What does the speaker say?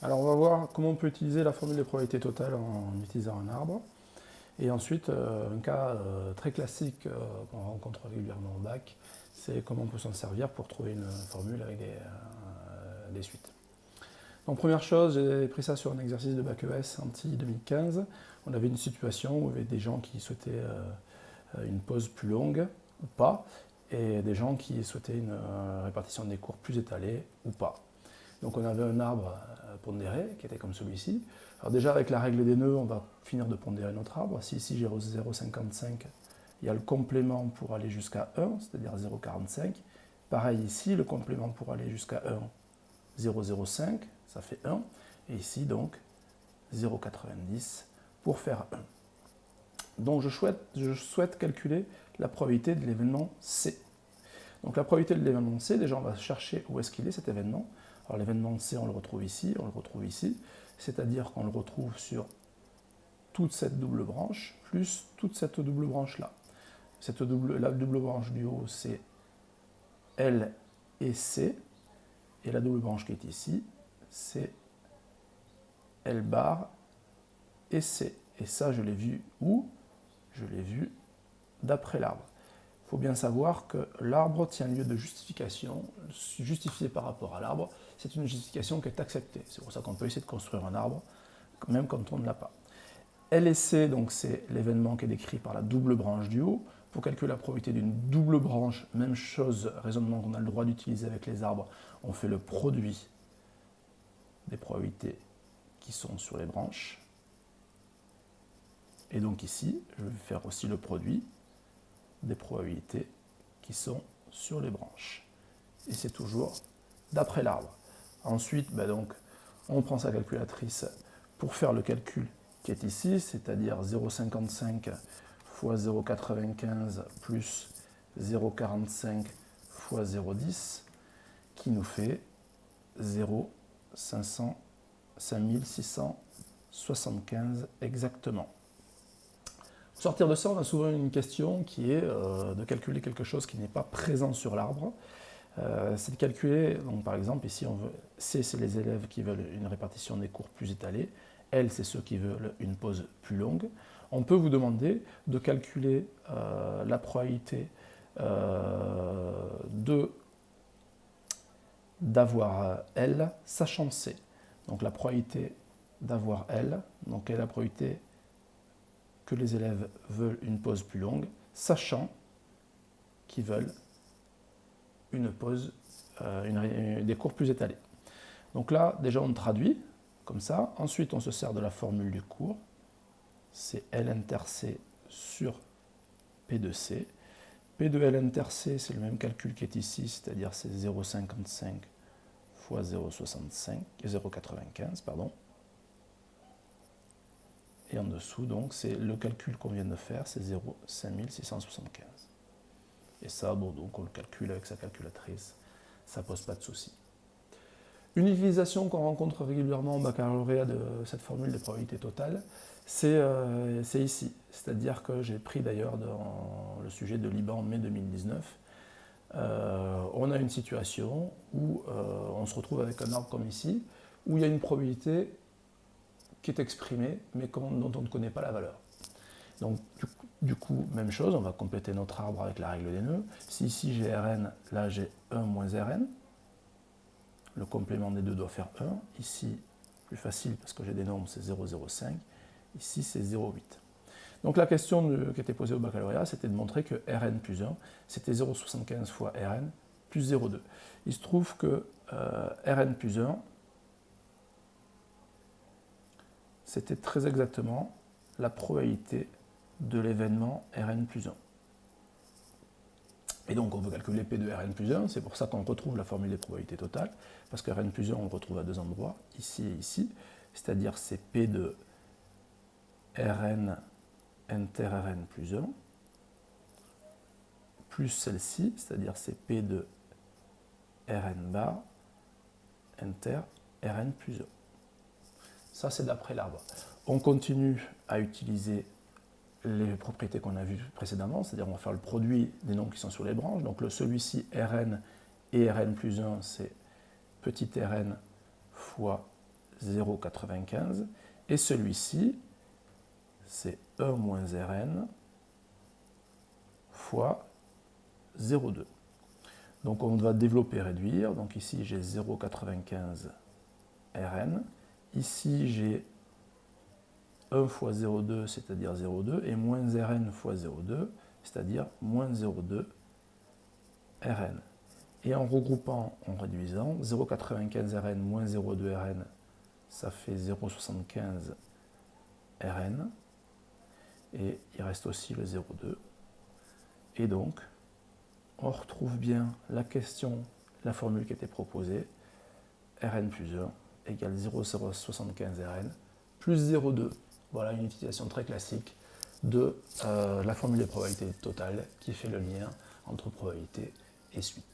Alors on va voir comment on peut utiliser la formule des probabilités totales en utilisant un arbre. Et ensuite, un cas très classique qu'on rencontre régulièrement au bac, c'est comment on peut s'en servir pour trouver une formule avec des suites. Donc première chose, j'ai pris ça sur un exercice de bac ES anti 2015. On avait une situation où il y avait des gens qui souhaitaient une pause plus longue ou pas, et des gens qui souhaitaient une répartition des cours plus étalée ou pas. Donc on avait un arbre pondéré qui était comme celui-ci. Alors déjà avec la règle des nœuds, on va finir de pondérer notre arbre. Si ici j'ai 0,55, il y a le complément pour aller jusqu'à 1, c'est-à-dire 0,45. Pareil ici, le complément pour aller jusqu'à 1, 0,05, ça fait 1. Et ici donc 0,90 pour faire 1. Donc je souhaite calculer la probabilité de l'événement C. Donc la probabilité de l'événement C, déjà on va chercher où est-ce qu'il est cet événement. Alors l'événement C, on le retrouve ici, c'est-à-dire qu'on le retrouve sur toute cette double branche, plus toute cette double branche-là. La double branche du haut, c'est L et C, et la double branche qui est ici, c'est L bar et C. Et ça, je l'ai vu où? Je l'ai vu d'après l'arbre. Il faut bien savoir que l'arbre tient lieu de justification, justifié par rapport à l'arbre, c'est une justification qui est acceptée. C'est pour ça qu'on peut essayer de construire un arbre, même quand on ne l'a pas. L et C, donc c'est l'événement qui est décrit par la double branche du haut. Pour calculer la probabilité d'une double branche, même chose, raisonnement qu'on a le droit d'utiliser avec les arbres, on fait le produit des probabilités qui sont sur les branches. Et donc ici, je vais faire aussi le produit des probabilités qui sont sur les branches. Et c'est toujours d'après l'arbre. Ensuite, donc, on prend sa calculatrice pour faire le calcul qui est ici, c'est-à-dire 0,55 fois 0,95 plus 0,45 fois 0,10, qui nous fait 5675 exactement. Pour sortir de ça, on a souvent une question qui est de calculer quelque chose qui n'est pas présent sur l'arbre. C'est de calculer, donc par exemple, ici, on veut, C, c'est les élèves qui veulent une répartition des cours plus étalée. L, c'est ceux qui veulent une pause plus longue. On peut vous demander de calculer la probabilité d'avoir L, sachant C. Donc la probabilité d'avoir L, donc quelle est la probabilité que les élèves veulent une pause plus longue, sachant qu'ils veulent une pause, des cours plus étalés. Donc là, déjà, on traduit comme ça. Ensuite, on se sert de la formule du cours. C'est L inter C sur P de C. P de L inter C, c'est le même calcul qui est ici, c'est-à-dire c'est 0,55 fois 0,95, pardon. Et en dessous, donc, c'est le calcul qu'on vient de faire, c'est 0,5675. Et ça, bon, donc on le calcule avec sa calculatrice, ça ne pose pas de souci. Une utilisation qu'on rencontre régulièrement au baccalauréat de cette formule des probabilités totales, c'est ici. C'est-à-dire que j'ai pris d'ailleurs dans le sujet de Liban en mai 2019, on a une situation où on se retrouve avec un arbre comme ici, où il y a une probabilité qui est exprimée, mais dont on ne connaît pas la valeur. Donc, du coup, même chose, on va compléter notre arbre avec la règle des nœuds. Si ici j'ai Rn, là j'ai 1 moins Rn. Le complément des deux doit faire 1. Ici, plus facile parce que j'ai des nombres, c'est 0,05. Ici, c'est 0,8. Donc la question qui était posée au baccalauréat, c'était de montrer que Rn plus 1, c'était 0,75 fois Rn plus 0,2. Il se trouve que Rn plus 1, c'était très exactement la probabilité de l'événement Rn plus 1. Et donc on veut calculer P de Rn plus 1, c'est pour ça qu'on retrouve la formule des probabilités totales, parce que Rn plus 1 on le retrouve à deux endroits, ici et ici, c'est-à-dire c'est P de Rn inter Rn plus 1, plus celle-ci, c'est-à-dire c'est P de Rn bar inter Rn plus 1. Ça c'est d'après l'arbre. On continue à utiliser les propriétés qu'on a vues précédemment, c'est-à-dire on va faire le produit des nombres qui sont sur les branches. Donc celui-ci, Rn et Rn plus 1, c'est petit rn fois 0,95. Et celui-ci, c'est 1 moins Rn fois 0,2. Donc on va développer et réduire. Donc ici j'ai 0,95 Rn. Ici j'ai 1 fois 0,2, c'est-à-dire 0,2, et moins Rn fois 0,2, c'est-à-dire moins 0,2 Rn. Et en regroupant, en réduisant, 0,95 Rn moins 0,2 Rn, ça fait 0,75 Rn. Et il reste aussi le 0,2. Et donc, on retrouve bien la question, la formule qui était proposée. Rn plus 1 égale 0,075 Rn plus 0,2. Voilà une utilisation très classique de la formule des probabilités totales qui fait le lien entre probabilité et suite.